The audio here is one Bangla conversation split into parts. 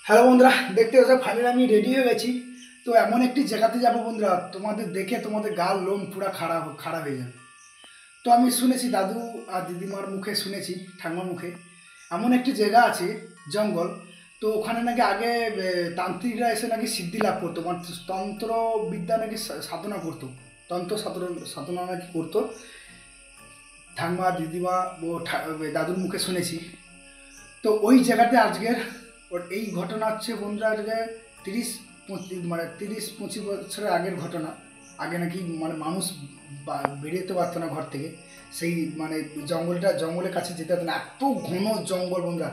হ্যালো বন্ধুরা, দেখতে পাচ্ছ ফাইনালি আমি রেডি হয়ে গেছি। তো এমন একটি জায়গাতে যাবো বন্ধুরা, তোমাদের দেখে তোমাদের গাল লোম পুরা খাড়া খাড়া হয়ে যাবে। তো আমি শুনেছি দাদু আর দিদিমার মুখে শুনেছি, ঠাকুমার মুখে, এমন একটি জায়গা আছে জঙ্গল। তো ওখানে নাকি আগে তান্ত্রিকরা এসে নাকি সিদ্ধি লাভ করতো, মানে তন্ত্রবিদ্যা নাকি সাধনা করতো, তন্ত্র সাধনা নাকি করতো। ঠাকুমা দিদিমা ও দাদুর মুখে শুনেছি। তো ওই জায়গাতে আজকের এই ঘটনা হচ্ছে বন্ধুরা, আজকে 30-25 বছরের আগের ঘটনা। আগে নাকি মানে মানুষ বেরোতে পারতো না ঘর থেকে, সেই মানে জঙ্গলের কাছে যেতে হতো না, এত ঘন জঙ্গল বন্ধুরা।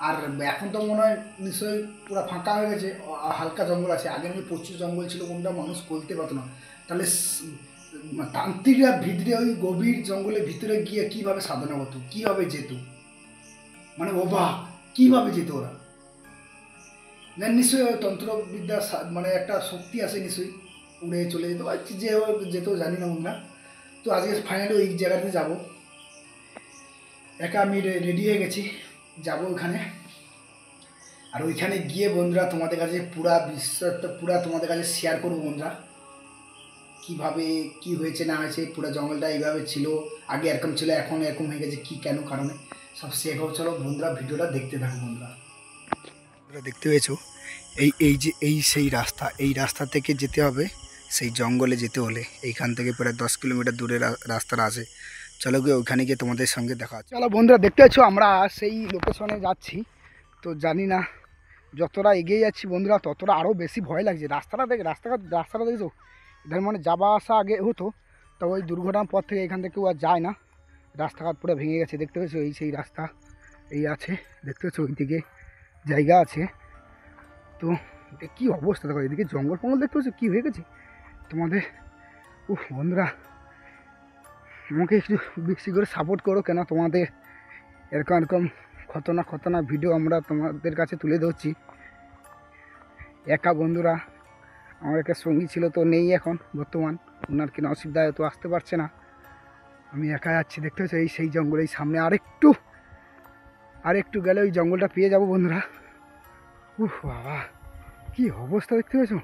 আর এখন তো মনে হয় নিশ্চয়ই পুরো ফাঁকা হয়ে গেছে, হালকা জঙ্গল আছে। আগে নাকি প্রচুর জঙ্গল ছিল বন্ধুরা, মানুষ করতে পারতো না। তাহলে তান্ত্রিকরা ভিতরে ওই গভীর জঙ্গলের ভিতরে গিয়ে কীভাবে সাধনা করতো, কীভাবে যেত, মানে অবাক, কীভাবে যেত ওরা। নিশ্চয়ই তন্ত্রবিদ্যা মানে একটা শক্তি আছে, নিশ্চয়ই উড়ে চলে যেত, যে যেতেও জানি না বন্ধুরা। তো আজকে ফাইনালি ওই জায়গাতে যাব, একা আমি রেডি হয়ে গেছি, যাব ওইখানে। আর ওইখানে গিয়ে বন্ধুরা তোমাদের কাছে পুরা বিশ্বটা পুরা তোমাদের কাছে শেয়ার করবো বন্ধুরা, কীভাবে কি হয়েছে না হয়েছে। পুরো জঙ্গলটা এইভাবে ছিল, আগে এরকম ছিল, এখন এরকম হয়ে গেছে, কী কেন কারণে সব শেয়ার করবো। চলো বন্ধুরা, ভিডিওটা দেখতে থাকো বন্ধুরা। দেখতে পেয়েছো এই সেই রাস্তা, এই রাস্তা থেকে যেতে হবে সেই জঙ্গলে যেতে হলে। এইখান থেকে প্রায় 10 কিলোমিটার দূরে রাস্তাটা আছে। চলো গিয়ে ওইখানে গিয়ে তোমাদের সঙ্গে দেখা হচ্ছে। চলো বন্ধুরা, দেখতে পাচ্ছ আমরা সেই লোকেশনে যাচ্ছি। তো জানি না, যতটা এগিয়ে যাচ্ছি বন্ধুরা ততটা আরও বেশি ভয় লাগছে। রাস্তাটা দেখেছো, এদের মানে যাওয়া আসা আগে হতো, তো ওই দুর্ঘটনার পর থেকে এখান থেকে কেউ আর যায় না। রাস্তাঘাট পুরো ভেঙে গেছে, দেখতে পেয়েছো এই সেই রাস্তা এই আছে, দেখতে পেয়েছো ওইদিকে জায়গা আছে। তো কী অবস্থা দেখো, এদিকে জঙ্গল ফঙ্গল দেখতে পাচ্ছ কী হয়ে গেছে তোমাদের। বন্ধুরা, আমাকে একটু বেশি করে সাপোর্ট করো, কেন তোমাদের এরকম এরকম খতরনাক ভিডিও আমরা তোমাদের কাছে তুলে ধরছি। একা বন্ধুরা, আমার একটা সঙ্গী ছিল, তো নেই এখন বর্তমান, ওনার কিনা অসুবিধা তো আসতে পারছে না, আমি একা যাচ্ছি। দেখতে পাচ্ছ এই সেই জঙ্গল, এই সামনে আরেকটু গেলে ওই জঙ্গলটা পেয়ে যাবো বন্ধুরা। বাবা, কি অবস্থা দেখতে পেয়েছো,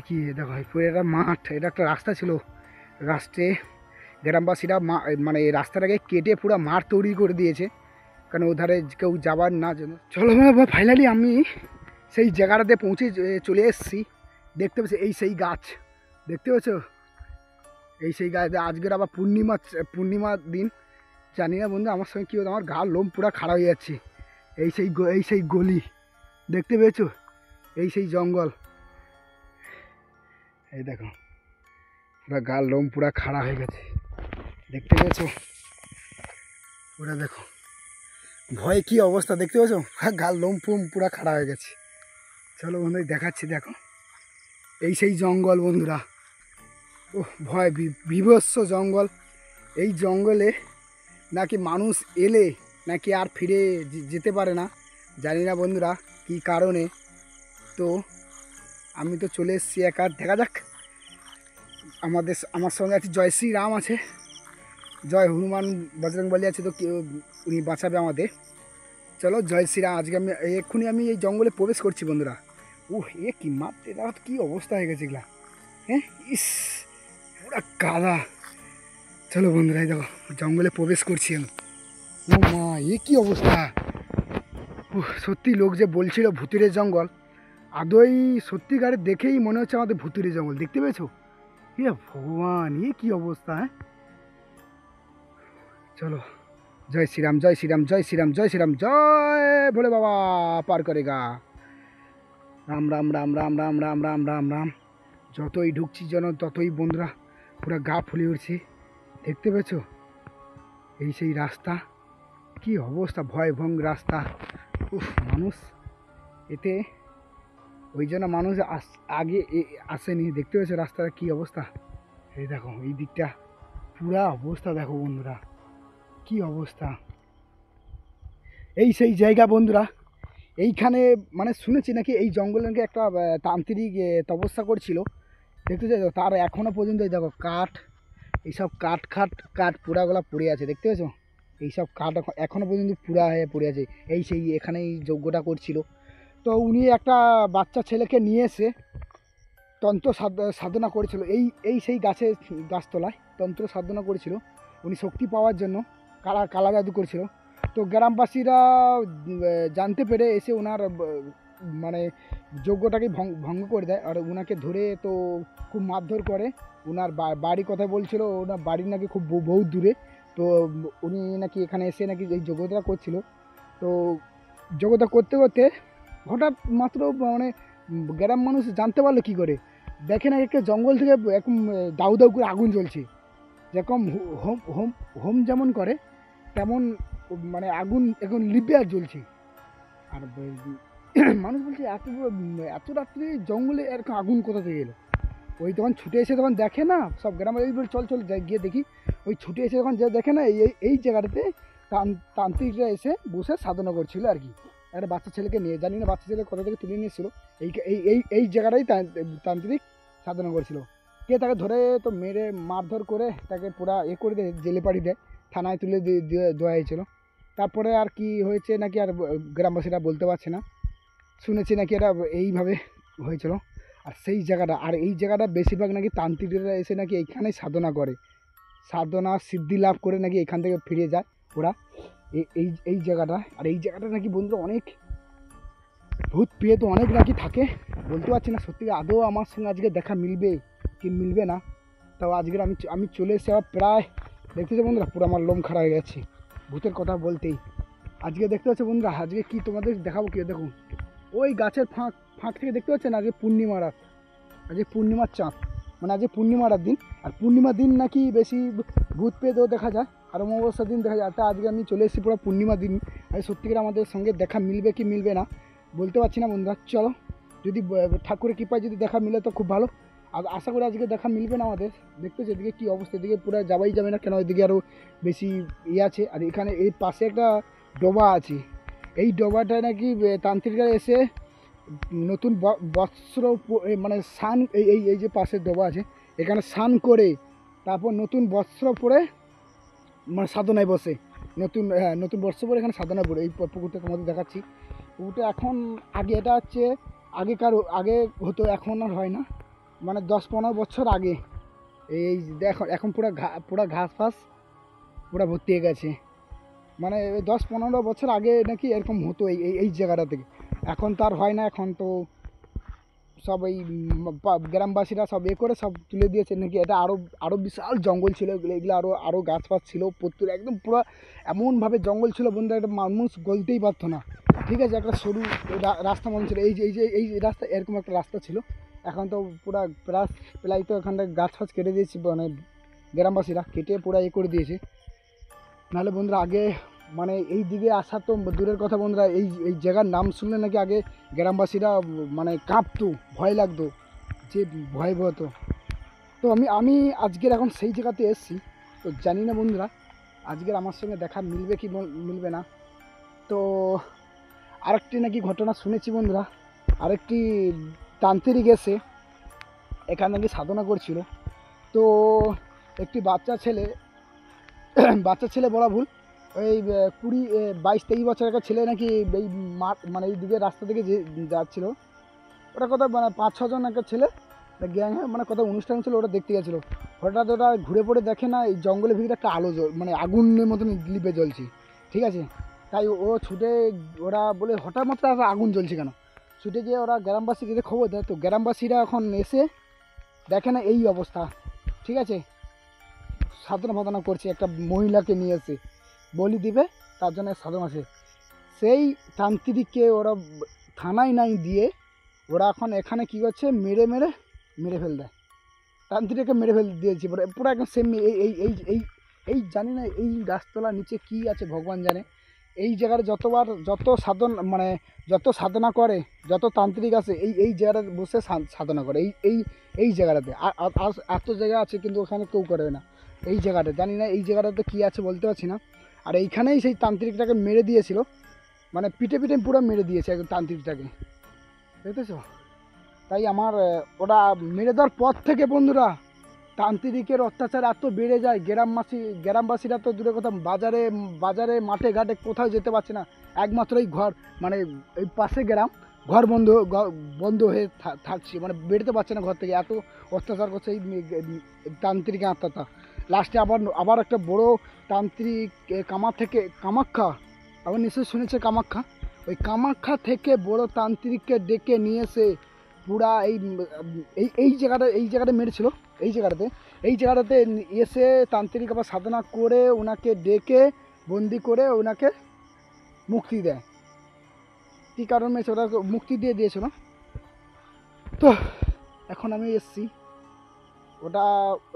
কি দেখো পুরো একটা মাঠ, এটা একটা রাস্তা ছিল, রাস্তায় গ্রামবাসীরা মানে রাস্তাটাকে কেটে পুরো মাঠ তৈরি করে দিয়েছে, কারণ ওধারে কেউ যাবার না জন্য। চলো ফাইনালি আমি সেই জায়গাটাতে পৌঁছে চলে এসেছি। দেখতে পাচ্ছি এই সেই গাছ, দেখতে পাচ্ছ এই সেই গাছ। আজকের আবার পূর্ণিমার দিন, জানি না বন্ধু আমার সঙ্গে কী হতো, আমার গা লোম পুরো খারাপ হয়ে যাচ্ছে। এই সেই গলি, দেখতে পেয়েছো এই সেই জঙ্গল, এই দেখো পুরা গা লোম পুরা খাড়া হয়ে গেছে, দেখতে পেয়েছো পুরা। দেখো ভয়ে কি অবস্থা, দেখতে পেয়েছো গা লোম ফুম পুরা খাড়া হয়ে গেছে। চলো বন্ধু দেখাচ্ছি, দেখো এই সেই জঙ্গল বন্ধুরা। ভয় বিভৎস জঙ্গল। এই জঙ্গলে নাকি মানুষ এলে নাকি আর ফিরে যেতে পারে না, জানি না বন্ধুরা কী কারণে। তো আমি তো চলে এসেছি একা, দেখা যাক। আমার সঙ্গে আছে জয় শ্রীরাম আছে, জয় হনুমান বজরংবলী আছে, তো উনি বাঁচাবে আমাদের। চলো জয় শ্রীরাম। আজকে এক্ষুনি আমি এই জঙ্গলে প্রবেশ করছি বন্ধুরা। কি মারতে দাও, কী অবস্থা হয়ে গেছে এগুলা, হ্যাঁ ইস পুরা কাদা। চলো বন্ধুরা, এই দেখো জঙ্গলে প্রবেশ করছি আমি। মা, কী অবস্থা। সত্যি লোক যে বলছিল ভুতুরে জঙ্গল, আদৌ সত্যিকারে দেখেই মনে হচ্ছে আমাদের ভুতুরে জঙ্গল, দেখতে পেয়েছো। ভগবান, কী অবস্থা। হ্যাঁ চলো, জয় শ্রীরাম জয় শ্রীরাম জয় শ্রীরাম জয় শ্রীরাম জয় ভোলে বাবা পার করেগা। রাম রাম রাম রাম রাম রাম রাম রাম রাম। যতই ঢুকছি যেন ততই বন্ধুরা পুরো গা ফুলে উঠছে, দেখতে পেয়েছো এই সেই রাস্তা, কি অবস্থা, ভয়ভঙ্গ রাস্তা। মানুষ এতে ওই জন্য মানুষ আগে আসেনি, দেখতে পেয়েছো রাস্তার কি অবস্থা। এই দেখো এই দিকটা পুরা অবস্থা দেখো বন্ধুরা, কি অবস্থা। এই সেই জায়গা বন্ধুরা, এইখানে মানে শুনেছি নাকি এই জঙ্গলে নাকি একটা তান্ত্রিক তপস্যা করছিল, দেখতে চাই। তার এখনও পর্যন্ত এই দেখো কাঠ, এইসব কাঠ পুরাগুলা পড়ে আছে, দেখতে পেয়েছো এইসব কাঠ এখনও পর্যন্ত পুরা হয়ে পড়ে আছে। এই সেই এখানে এই যজ্ঞটা করছিল, তো উনি একটা বাচ্চা ছেলেকে নিয়ে এসে তন্ত্র সাধনা করেছিল, এই সেই গাছতলায় তন্ত্র সাধনা করেছিল উনি শক্তি পাওয়ার জন্য, কালা জাদু করেছিল। তো গ্রামবাসীরা জানতে পেরে এসে ওনার মানে যজ্ঞটাকে ভঙ্গ করে দেয়, আর ওনাকে ধরে তো খুব মারধর করে। ওনার বাড়ি কথা বলছিল, ওনার বাড়ি নাকি খুব বহুত দূরে। তো উনি নাকি এখানে এসে নাকি এই যজ্ঞটা করছিল। তো যজ্ঞটা করতে করতে হঠাৎ মাত্র মানে গ্রাম মানুষ জানতে পারলো কী করে, দেখে না একটা জঙ্গল থেকে এরকম দাউ দাউ করে আগুন জ্বলছে, যেরকম হোম হোম হোম যেমন করে তেমন মানে আগুন এখন লিপে আর জ্বলছে। আর মানুষ বলছে এত রাত্রে জঙ্গলে এরকম আগুন কোথা থেকে এলো। ওই তখন ছুটে এসে তখন দেখে না, সব গ্রামে এই বলে চল যাই গিয়ে দেখি। ওই ছুটে এসে যখন যে দেখে না এই জায়গাটাতে তান্ত্রিকরা এসে বসে সাধনা করছিল আর কি, একটা বাচ্চা ছেলেকে নিয়ে, জানি না বাচ্চা ছেলে কোথা থেকে তুলে নিয়েছিল। এই জায়গাটাই তান্ত্রিক সাধনা করছিল। কে তাকে ধরে তো মেরে মারধর করে তাকে পুরা করে দেয়, জেলে পাড়ি দেয়, থানায় তুলে দেওয়া হয়েছিল। তারপরে আর কি হয়েছে নাকি আর গ্রামবাসীরা বলতে পারছে না, শুনেছি নাকি এটা এইভাবে হয়েছিল। আর এই জায়গাটা বেশিরভাগ নাকি তান্ত্রিকরা এসে নাকি এইখানেই সাধনা করে, সাধনা সিদ্ধি লাভ করে নাকি এখান থেকে ফিরে যায় ওরা এই জায়গাটা। আর এই জায়গাটা নাকি বন্ধুরা অনেক ভূত পেয়ে তো অনেক নাকি থাকে, বলতে পারছি না সত্যি আদৌ আমার সঙ্গে আজকে দেখা মিলবে কি মিলবে না। তাও আজকের আমি চলে এসে আবার প্রায় দেখতেছি বন্ধুরা, পুরো আমার লোম খারাপ হয়ে গেছে ভূতের কথা বলতেই। আজকে দেখতে পাচ্ছি বন্ধুরা, আজকে কি তোমাদের দেখাবো, কি দেখুন ওই গাছের ফাঁক থেকে দেখতে পাচ্ছেন আজকে পূর্ণিমা রাত, আজকে পূর্ণিমার চাঁদ, মানে আজকে পূর্ণিমার দিন। আর পূর্ণিমার দিন নাকি বেশি ভূত পেয়েও দেখা যায়, আর অমাবস্যার দিন দেখা যায়। তা আজকে আমি চলে এসেছি পুরো পূর্ণিমার দিন, আর সত্যিকার আমাদের সঙ্গে দেখা মিলবে কি মিলবে না বলতে পারছি না বন্ধুরা। চলো, যদি ঠাকুরের কৃপায় যদি দেখা মিলে তো খুব ভালো, আর আশা করি আজকে দেখা মিলবে না আমাদের। দেখতে হচ্ছে এদিকে কী অবস্থা, এদিকে পুরো যাওয়াই যাবে না, কেন এদিকে আরও বেশি আছে। আর এখানে এই পাশে একটা ডোবা আছে, এই ডোবাটায় নাকি তান্ত্রিকরা এসে নতুন বস্ত্র মানে স্নান, এই যে পাশের ডোবা আছে এখানে স্নান করে তারপর নতুন বস্ত্র পরে মানে সাধনায় বসে, নতুন বস্ত্র পরে এখানে সাধনায় পড়ে। এই পুকুরটা তোমাদের দেখাচ্ছি, পুকুরটা এখন আগে এটা হচ্ছে আগে হতো, এখন আর হয় না, মানে 10-15 বছর আগে। এই দেখো এখন পুরা ঘাস ফাস পুরা ভর্তি হয়ে গেছে, মানে 10-15 বছর আগে নাকি এরকম হতো এই জায়গাটা থেকে। এখন তো আর হয় না, এখন তো সব এই গ্রামবাসীরা সব করে সব তুলে দিয়েছে নাকি। এটা আরও বিশাল জঙ্গল ছিল, এগুলো আরও গাছ ফাছ ছিল প্রত্যেক, একদম পুরো এমনভাবে জঙ্গল ছিল বন্ধুরা, একটা মানুষ গলতেই পারতো না। ঠিক আছে, একটা সরু রাস্তা মনে ছিল, এই রাস্তা, এরকম একটা রাস্তা ছিল। এখন তো পুরো প্রায় তো এখানটা গাছ ফাছ কেটে দিয়েছে, মানে গ্রামবাসীরা কেটে পুরো করে দিয়েছে। নাহলে বন্ধুরা আগে মানে এই দিকে আসা তো দূরের কথা বন্ধুরা, এই জায়গার নাম শুনলে নাকি আগে গ্রামবাসীরা মানে কাঁপতো, ভয় লাগতো, যে ভয়াবহত। তো আমি আজকের এখন সেই জায়গাতে এসেছি, তো জানি না বন্ধুরা আজকের আমার সঙ্গে দেখা মিলবে কি মিলবে না। তো আরেকটি নাকি ঘটনা শুনেছি বন্ধুরা, আরেকটি তান্ত্রিক এসে এখানে নাকি সাধনা করছিল। তো একটি বাচ্চা ছেলে বলা ভুল, ওই 22-23 বছর একটা ছেলে নাকি এই মানে এই দিকে রাস্তা থেকে যাচ্ছিলো, ওটা কথা মানে 5-6 জন একটা ছেলে গ্যাং, মানে কোথাও অনুষ্ঠান ছিল, ওটা দেখতে গেছিলো। হঠাৎ ওটা ঘুরে পড়ে দেখে না এই জঙ্গলের ভিতরে একটা আলো মানে আগুনের মতন লিপে জ্বলছে। ঠিক আছে, তাই ও ছুটে, ওরা বলে হঠাৎ মাত্র আগুন জ্বলছে কেন, ছুটে গিয়ে ওরা গ্রামবাসীকে খবর দেয়। তো গ্রামবাসীরা এখন এসে দেখে না এই অবস্থা। ঠিক আছে, সাধনা করছে, একটা মহিলাকে নিয়ে এসে বলি দিবে, তার জন্য সাধনা আছে। সেই তান্ত্রিককে ওরা থানায় নাই দিয়ে ওরা এখন এখানে কী করছে, মেরে ফেল দেয়, তান্ত্রিককে মেরে ফেল দিয়েছে পুরো একদম সেম। এই জানি না এই গাছতলার নিচে কি আছে ভগবান জানে। এই জায়গার যত সাধনা করে, যত তান্ত্রিক আছে এই জায়গাটা বসে সাধনা করে, এই জায়গাটাতে। আর এত জায়গা আছে কিন্তু ওখানে কেউ করে না। এই জায়গাটা জানি না, এই জায়গাটাতে কী আছে বলতে পারছি না। আর এইখানেই সেই তান্ত্রিকটাকে মেরে দিয়েছিল, মানে পিঠে পুরো মেরে দিয়েছে একদম তান্ত্রিকটাকে, দেখতেছ। তাই আমার ওটা মেরে দেওয়ার পর থেকে বন্ধুরা তান্ত্রিকের অত্যাচার এত বেড়ে যায়, গ্রামবাসীরা তো দূরে কথা, বাজারে মাঠে ঘাটে কোথাও যেতে পারছে না। একমাত্র এই ঘর, মানে এই পাশে গ্রাম, ঘর বন্ধ হয়ে থাকছি, মানে বেরোতে পারছে না ঘর থেকে, এত অত্যাচার করছে এই তান্ত্রিক আত্মাটা। লাস্টে আবার একটা বড় তান্ত্রিক কামাখ্যা, আবার নিশ্চয়ই শুনেছে কামাখ্যা, ওই কামাখ্যা থেকে বড় তান্ত্রিককে ডেকে নিয়ে এসে পুরা এই জায়গাটা মেরেছিল। এই জায়গাটাতে এসে তান্ত্রিক আবার সাধনা করে ওনাকে ডেকে বন্দি করে ওনাকে মুক্তি দেয়। কী কারণ মেরেছে ওরা মুক্তি দিয়েছিল। তো এখন আমি এসছি, ওটা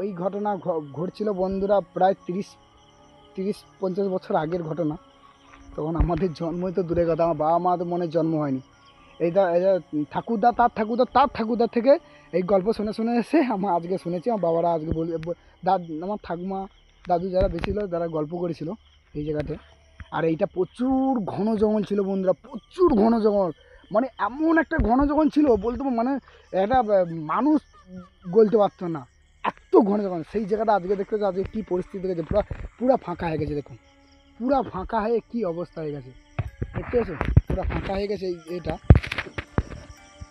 ওই ঘটনা ঘটছিল বন্ধুরা প্রায় 30-50 বছর আগের ঘটনা। তখন আমাদের জন্মই তো দূরের কথা, আমার বাবা মাদের মনে জন্ম হয়নি। এই ঠাকুরদা থেকে এই গল্প শুনে এসে আমার আজকে শুনেছি, আমার বাবারা আজকে আমার ঠাকুমা দাদু যারা বেশি ছিল তারা গল্প করেছিল এই জায়গাতে। আর এইটা প্রচুর ঘন জঙ্গল ছিল বন্ধুরা, প্রচুর ঘন জঙ্গল, মানে এমন একটা ঘন জঙ্গল ছিল বলতে মানে একটা মানুষ গলতে পারতো না, এত ঘন জঙ্গল। সেই জায়গাটা আজকে দেখতে আজকে কী পরিস্থিতি হয়ে গেছে, পুরা ফাঁকা হয়ে গেছে। দেখুন পুরা ফাঁকা হয়ে কী অবস্থা হয়ে গেছে, দেখতে পাচ্ছ, পুরা ফাঁকা হয়ে গেছে এটা।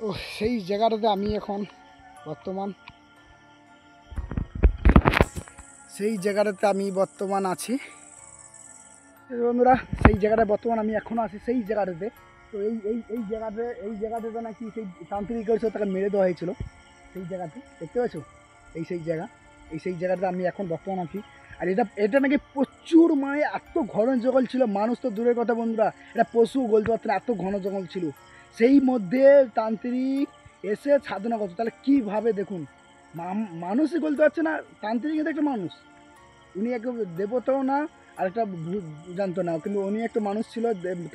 ও সেই জায়গাটাতে আমি এখন বর্তমান আছি বন্ধুরা, সেই জায়গাটায় বর্তমান আমি এখনও আছি সেই জায়গাটাতে। তো এই জায়গাটাতে নাকি সেই তান্ত্রিক হয়েছিল, তাকে মেরে দেওয়া হয়েছিল সেই জায়গাতে, দেখতে পাচ্ছ, সেই জায়গাটাতে আমি এখন বর্তমান আছি। আর এটা নাকি প্রচুর, মানে এত ঘন জঙ্গল ছিল, মানুষ তো দূরের কথা বন্ধুরা, এটা পশু গলতে পারতো না, এত ঘন জঙ্গল ছিল। সেই মধ্যে তান্ত্রিক এসে সাধনা করতো, তাহলে কীভাবে দেখুন, মানুষই গলতে পারছে না, তান্ত্রিক কিন্তু একটা মানুষ, উনি এক দেবতাও না আর একটা জানতো না, কিন্তু উনি একটা মানুষ ছিল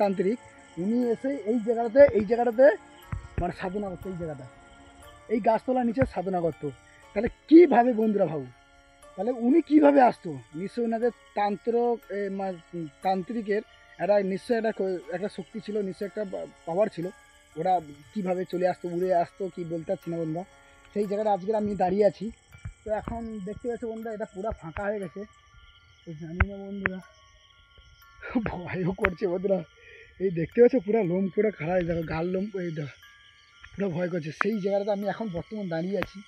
তান্ত্রিক। উনি এসে এই জায়গাটাতে মানে সাধনা করতো, এই গাছতলার নিচে সাধনা করতো। তাহলে কীভাবে বন্ধুরা ভাবো, তাহলে উনি কীভাবে আসতো? নিশ্চয়ই ওনাদের তান্ত্রিকের নিশ্চয়ই একটা শক্তি ছিল, নিশ্চয়ই একটা পাওয়ার ছিল, ওরা কীভাবে চলে আসতো, উড়ে আসতো, কি বলতে পারছি না বন্ধুরা। সেই জায়গাটা আজকে আমি দাঁড়িয়ে আছি। তো এখন দেখতে পাচ্ছি বন্ধুরা, এটা পুরো ফাঁকা হয়ে গেছে। তো জানি না বন্ধুরা, ভয়ও করছে বন্ধুরা, এই দেখতে পাচ্ছ পুরো লোম পুরো খাড়া হয়ে দেখো, গাল লোম এই পুরো ভয় করছে। সেই জায়গাটাতে আমি এখন বর্তমান দাঁড়িয়ে আছি।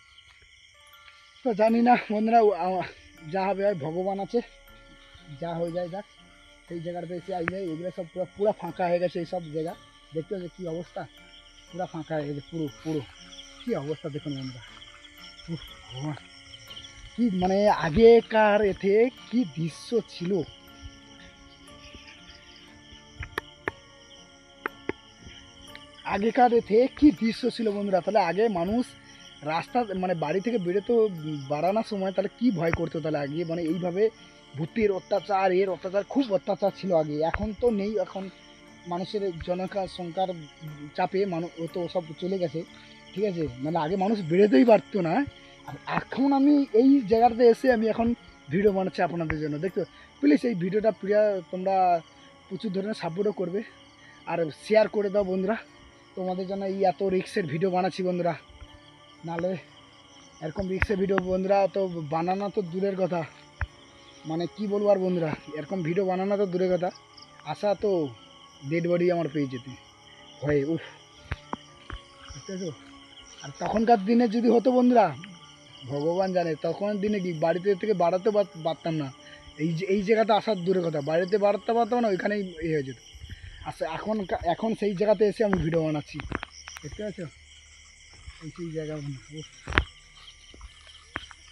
তো জানি না বন্ধুরা, যা হবে হয়, ভগবান আছে, যা হয়ে যায় যাক। সেই জায়গাটাতে এসে আই যায়, এগুলো সব পুরো ফাঁকা হয়ে গেছে, এই সব জায়গা দেখতে হচ্ছে কী অবস্থা, পুরো ফাঁকা হয়ে গেছে, পুরো কী অবস্থা দেখুন বন্ধুরা। ভগবান, কি মানে আগেকার এতে কি দৃশ্য ছিল, বন্ধুরা। তাহলে আগে মানুষ রাস্তা মানে বাড়ি থেকে বেরোতো বাড়ানোর সময়, তাহলে কি ভয় করতো তাহলে আগে, মানে এইভাবে ভূতের অত্যাচার খুব অত্যাচার ছিল আগে। এখন তো নেই, এখন মানুষের সংখ্যার চাপে মানুষ তো সব চলে গেছে, ঠিক আছে, মানে আগে মানুষ বেরোতেই পারতো না। আর এখন আমি এই জায়গাটাতে এসে আমি এখন ভিডিও বানাচ্ছি আপনাদের জন্য, দেখতো। প্লিজ এই ভিডিওটা তোমরা প্রচুর ধরনের সাপোর্টও করবে আর শেয়ার করে দাও বন্ধুরা। তোমাদের জন্য এই এত রিক্সের ভিডিও বানাচ্ছি বন্ধুরা, নাহলে এরকম রিক্সের ভিডিও বন্ধুরা তো বানানো তো দূরের কথা, মানে কি বলবো আর বন্ধুরা, এরকম ভিডিও বানানো তো দূরের কথা, আশা তো ডেড বডি আমার পেয়ে যেতে ভয়ে, বুঝতে পারছো। আর তখনকার দিনে যদি হতো বন্ধুরা, ভগবান জানে তখনের দিনে কি বাড়িতে থেকে বাড়াতে পারতাম না, এই জায়গাতে আসার দূরের কথা, বাড়িতে বাড়াতে পারতাম না, ওইখানেই হয়ে যেত। আচ্ছা এখন সেই জায়গাতে এসে আমি ভিডিও বানাচ্ছি, দেখতে পাচ্ছ, সেই জায়গা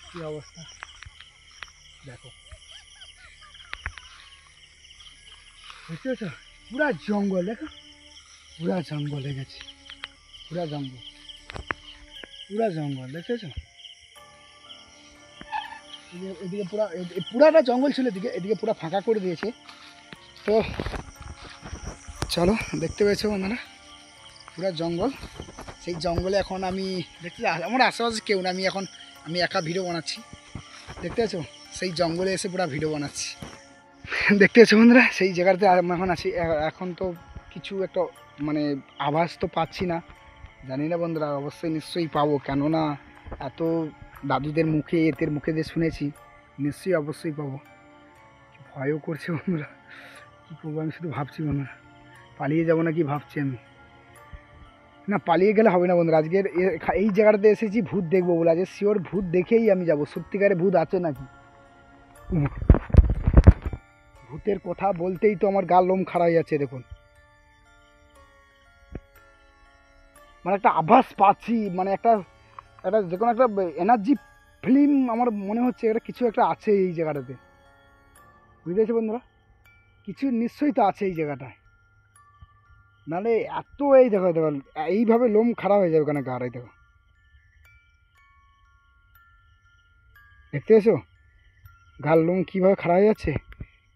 কী অবস্থা দেখো, বুঝতে পারছো, পুরা জঙ্গল দেখো, পুরা জঙ্গল হয়ে গেছে, পুরা জঙ্গল দেখতেছো। এদিকে পুরাটা জঙ্গল ছিল, এদিকে পুরা ফাঁকা করে দিয়েছে। তো চলো, দেখতে পেয়েছো বন্ধুরা, পুরা জঙ্গল। সেই জঙ্গলে এখন আমি দেখতে, আমার আশেপাশে কেউ না, আমি একা ভিডিও বানাচ্ছি, দেখতে পাচ্ছ, সেই জঙ্গলে এসে পুরো ভিডিও বানাচ্ছি, দেখতে পাচ্ছ বন্ধুরা। সেই জায়গাতে আমি এখন আছি। এখন তো কিছু একটা মানে আভাস তো পাচ্ছি না, জানি না বন্ধুরা, অবশ্যই নিশ্চয়ই পাবো, কেননা এত দাদুদের মুখে এদের মুখে যে শুনেছি, নিশ্চয়ই অবশ্যই পাবো। ভয়ও করছে বন্ধুরা, কী করবো, আমি শুধু ভাবছি বন্ধুরা, পালিয়ে যাবো নাকি ভাবছি আমি। না পালিয়ে গেলে হবে না বন্ধুরা, আজকের এই জায়গাটাতে এসেছি ভূত দেখবো বলে, আজকে শিওর ভূত দেখেই আমি যাব। সত্যিকারে ভূত আছে নাকি? ভূতের কথা বলতেই তো আমার গাল লোম খাড়া হয়ে যাচ্ছে দেখুন। মানে একটা আভাস পাচ্ছি, মানে একটা একটা যে কোনো একটা এনার্জি ফিল্ম আমার মনে হচ্ছে এটা কিছু একটা আছে এই জায়গাটাতে, বুঝতে বন্ধুরা? কিছু নিশ্চয়ই তো আছে এই জায়গাটায়, নাহলে এত এই দেখো দেখো এইভাবে লোম খারাপ হয়ে যাবে কেন গাড়াই দেখো, দেখতে এসো গাল লোম কীভাবে খারাপ হয়ে যাচ্ছে।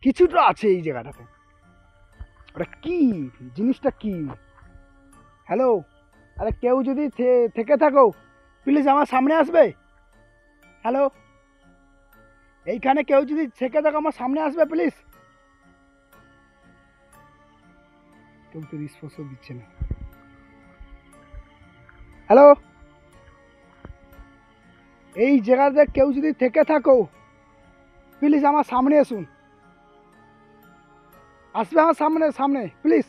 কিছুটা আছে এই জায়গাটাতে, ওটা কি জিনিসটা কি? হ্যালো, আরে কেউ যদি থেকে থাকো প্লিজ আমার সামনে আসবে। হ্যালো, এইখানে কেউ যদি থেকে থাকো আমার সামনে আসবে প্লিজ। কেউ তো রিসপন্স দিচ্ছে না। হ্যালো, এই জায়গাতে কেউ যদি থেকে থাকো প্লিজ আমার সামনে আসুন, আসবে আমার সামনে সামনে প্লিজ।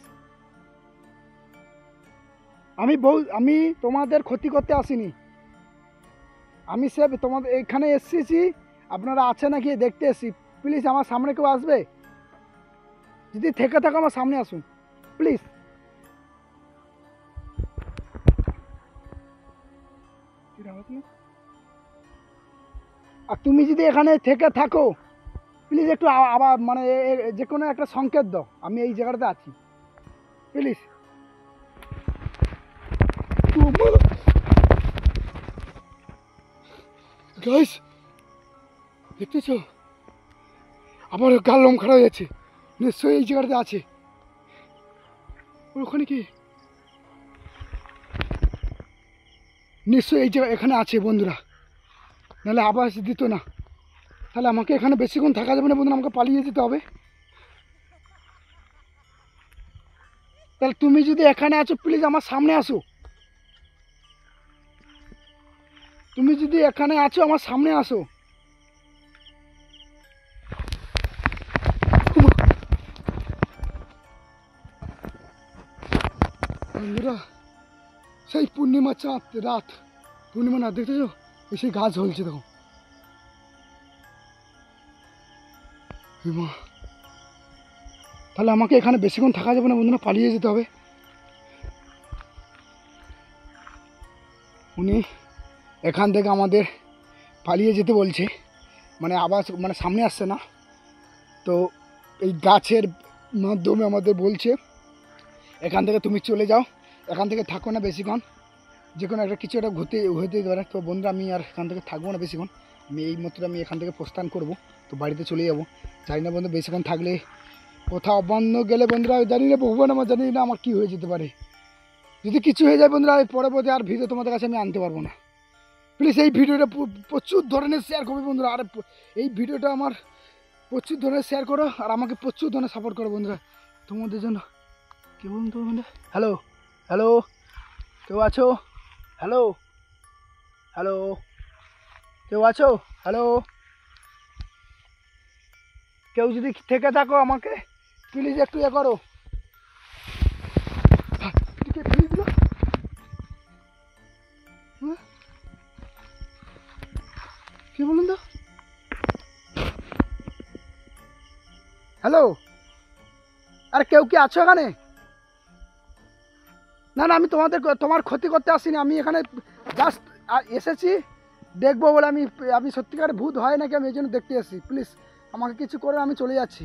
আমি তোমাদের ক্ষতি করতে আসিনি, আমি সব তোমাদের এখানে এসেছি আপনারা আছে নাকি দেখতে এসেছি। প্লিজ আমার সামনে কেউ আসবে, যদি থেকে থাকো আমার সামনে আসুন প্লিজ। আর তুমি যদি এখানে থেকে থাকো প্লিজ একটু আবার মানে যে কোনো একটা সংকেত দাও, আমি এই জায়গাটাতে আছি প্লিজ। গাইস দেখতেছো আমার গাল লোম খারাপ হয়ে যাচ্ছে, নিশ্চয়ই এই জায়গাটাতে আছে। ওখানে কি নিশ্চয়ই এই জায়গা এখানে আছে বন্ধুরা, নাহলে আবাস দিত না। তাহলে আমাকে এখানে বেশিক্ষণ থাকা যাবে না বন্ধুরা, আমাকে পালিয়ে যেতে হবে। তাহলে তুমি যদি এখানে আছো প্লিজ আমার সামনে আসো, তুমি যদি এখানে আছো আমার সামনে আসো। বন্ধুরা সেই পূর্ণিমা চাঁদ রাত, পূর্ণিমা না দেখতেছো সেই গাছ ঝলছে দেখো। তাহলে আমাকে এখানে বেশিক্ষণ থাকা যাবে না বন্ধুরা, পালিয়ে যেতে হবে। উনি এখান থেকে আমাদের পালিয়ে যেতে বলছে, মানে আবার মানে সামনে আসছে না তো এই গাছের মাধ্যমে আমাদের বলছে এখান থেকে তুমি চলে যাও, এখান থেকে থাকো না বেশিক্ষণ, যে কোনো একটা কিছু একটা হতে পারে। তো বন্ধুরা আমি আর এখান থেকে থাকবো না বেশিক্ষণ, আমি এই মাত্র আমি এখান থেকে প্রস্থান করব, তো বাড়িতে চলে যাবো। জানি না বন্ধু বেশিক্ষণ থাকলে কোথাও বন্ধ গেলে বন্ধুরা জানি না ভগবান আমার জানি না আমার কী হয়ে যেতে পারে। যদি কিছু হয়ে যায় বন্ধুরা পরবর্তী আর ভিডিও তোমাদের কাছে আমি আনতে পারবো না। প্লিজ এই ভিডিওটা প্রচুর ধরনের শেয়ার করবে বন্ধুরা, আর এই ভিডিওটা আমার প্রচুর ধরনের শেয়ার করো আর আমাকে প্রচুর ধরনের সাপোর্ট করো বন্ধুরা, তোমাদের জন্য। কে বলুন তো বন্ধুরা? হ্যালো হ্যালো, কেউ আছো? হ্যালো হ্যালো, কেউ আছো? হ্যালো, কেউ যদি থেকে থাকো আমাকে প্লিজ একটু ইয়ে করো। কি বলুন তো? হ্যালো, আরে কেউ কি আছো এখানে? না না, আমি তোমার ক্ষতি করতে আসিনি, আমি এখানে জাস্ট এসেছি দেখবো বলে। আমি সত্যিকারে ভূত হয় নাকি আমি এই জন্য দেখতে এসেছি। প্লিজ আমাকে কিছু করে আমি চলে যাচ্ছি।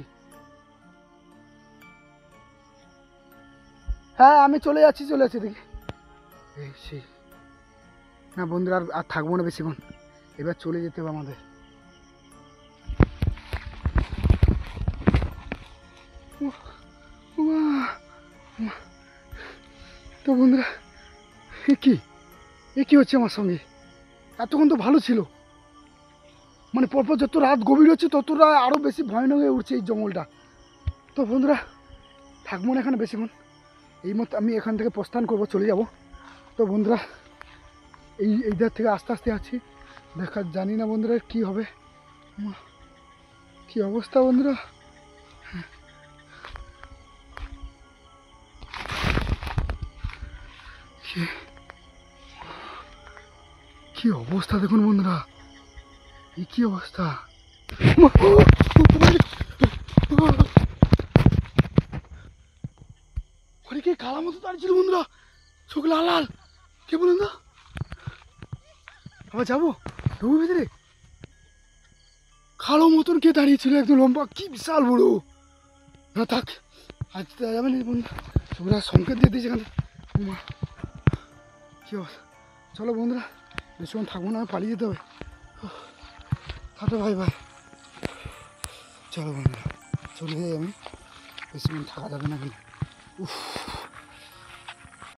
হ্যাঁ আমি চলে যাচ্ছি দেখি। সেই না বন্ধুরা আর থাকবো না বেশিক্ষণ, এবার চলে যেতে হবে আমাদের। তো বন্ধুরা এ কি হচ্ছে আমার সঙ্গে? এতক্ষণ তো ভালো ছিল, মানে পরপর যত রাত গভীর হচ্ছে ততটা আরও বেশি ভয়ানক হয়ে উঠছে এই জঙ্গলটা। তো বন্ধুরা থাকবো না এখানে বেশিক্ষণ, এই মতো আমি এখান থেকে প্রস্থান করবো, চলে যাব। তো বন্ধুরা এই ধার থেকে আস্তে আস্তে আছি, জানি না বন্ধুরা কি হবে, কি অবস্থা বন্ধুরা। কি কি অবস্থা দেখুন বন্ধুরা, এই কি অবস্থা। ওরে কে কালা মতো দাঁড়িয়েছিল বন্ধুরা, চোখ লাল লাল, কে বলুন তো? আবার যাবো ঢুকবো ভিতরে। কালো মতন কে দাঁড়িয়েছিল, একদম লম্বা, কি বিশাল বড়। না থাক, আজ যাবে না বন্ধু, তোমরা সংকেত দিয়ে দিয়েছে এখানে। কি অবস্থা, চলো বন্ধুরা, বেশিক্ষণ থাকবো না, পালিয়ে যেতে হবে। টাটা ভাই ভাই, চলো বন্ধুরা চলে যাই আমি, বেশিক্ষণ থাকা যাবে না কিন্তু। উফ।